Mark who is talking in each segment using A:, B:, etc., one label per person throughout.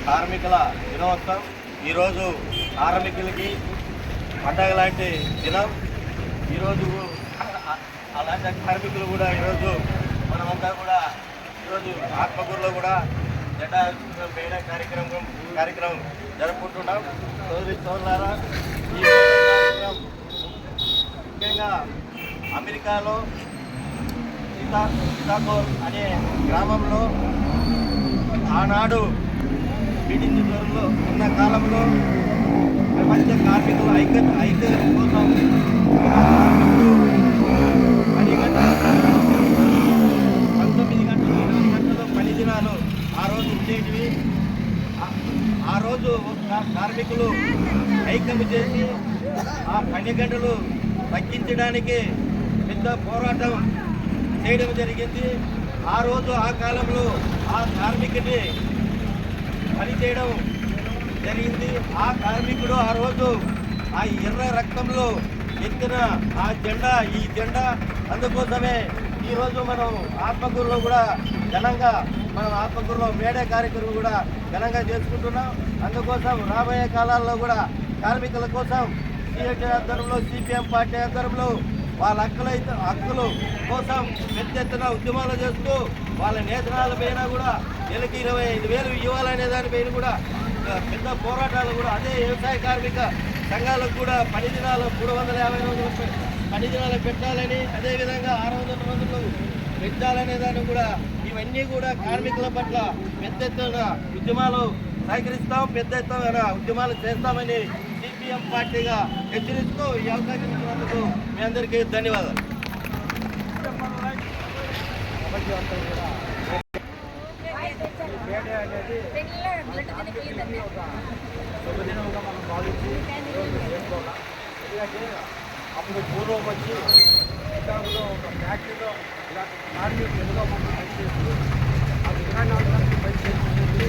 A: కార్మికుల దినోత్సవం. ఈరోజు కార్మికులకి పండగ లాంటి దినం. ఈరోజు అలాంటి కార్మికులు కూడా ఈరోజు మనమంతా కూడా ఈరోజు ఆత్మకూరులో కూడా జెండా వేయడం కార్యక్రమం జరుపుకుంటున్నాం. సోదరులారా, ఈ కార్యక్రమం ముఖ్యంగా అమెరికాలో సీతాకోల్ అనే గ్రామంలో ఆనాడు బ్రిటిష్ ధరలో ఉన్న కాలంలో ప్రపంచ కార్మికుల ఐక్యత కోసం 19 గంటలు 20 గంటలు పని దినాలు ఆ రోజు ఉండేటివి. ఆ రోజు కార్మికులు ఐక్యం చేసి ఆ పని గంటలు తగ్గించడానికి పెద్ద పోరాటం చేయడం జరిగింది. ఆ రోజు ఆ కాలంలో ఆ కార్మికుడిని పని చేయడం జరిగింది. ఆ కార్మికుడు ఆ రోజు ఆ ఎర్ర రక్తంలో ఎత్తిన ఆ జెండా, ఈ జెండా అందుకోసమే ఈరోజు మనం ఆత్మకూరులో కూడా ఘనంగా ఆత్మకూరులో మేడే కార్యక్రమం కూడా ఘనంగా చేసుకుంటున్నాం. అందుకోసం రాబోయే కాలాల్లో కూడా కార్మికుల కోసం సిఐటి ఆధ్వర్యంలో, సిపిఎం పార్టీ ఆధ్వర్యంలో వాళ్ళ హక్కులు కోసం పెద్ద ఎత్తున ఉద్యమాలు చేస్తూ వాళ్ళ నేతనాల పైన కూడా నెలకి 25,000 ఇవ్వాలనే దానిపైన కూడా పెద్ద పోరాటాలు కూడా అదే వ్యవసాయ కార్మిక సంఘాలకు కూడా పని దినాలు 350 రోజులు పని దినాలు పెట్టాలని, అదేవిధంగా 600 రోజులు పెట్టాలనే దాన్ని కూడా ఇవన్నీ కూడా కార్మికుల పట్ల పెద్ద ఎత్తున ఉద్యమాలు సహకరిస్తాం, పెద్ద ఎత్తున ఉద్యమాలు చేస్తామని సిపిఎం పార్టీగా హెచ్చరిస్తూ ఈ అవకాశం ఇచ్చినందుకు మీ అందరికీ ధన్యవాదాలు.
B: శుభదినంగా మనం భావించి చేసుకోవాలి. ఎందుకంటే అప్పుడు పూర్వం వచ్చి శ్రీకాకుళంలో ఒక ఫ్యాక్టరీలో ఇలాంటి కార్మికులు ఎంతో మంది పనిచేస్తూ ఆ 24 గంటలు పనిచేస్తుంది.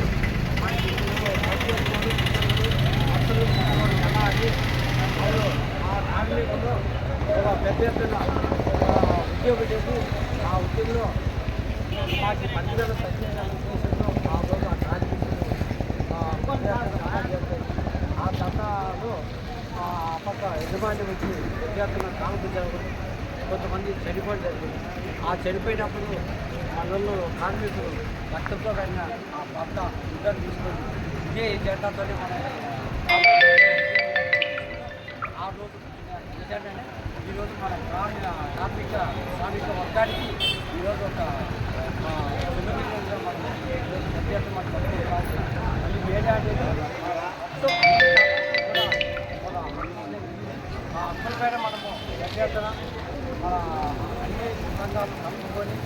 B: అసలు జనాలి వాళ్ళు ఆ కార్మికులు ఒక పెద్ద ఎత్తున ఉద్యోగం చేసి ఆ ఉద్యోగంలో మాకు పనిచేయాల సత్యాల ఉద్దేశంలో ఆ రోజు ఆ కార్మికులు ఆ చట్టాలు ఆ పక్క యజమాని వచ్చి విద్యార్థులను కాల్పించడం, కొంతమంది చనిపోవడం జరిగింది. ఆ చనిపోయినప్పుడు మనల్లో కార్మికులు రక్తంతో కలిగిన ఆ భర్త ఇద్దరు తీసుకొని ఇదే జెండాతోనే మనం ఆ రోజు నిజంగానే ఈరోజు మన కార్మిక శ్రామిక వర్గానికి ఈరోజు ఒక మనం ఈరోజు విద్యార్థులు మన పట్టుకోవాలి. వేరే అనేది ఆ హక్కుల పైన మనము విద్యార్థుల మన అన్ని సంఘాలు కలుపుకొని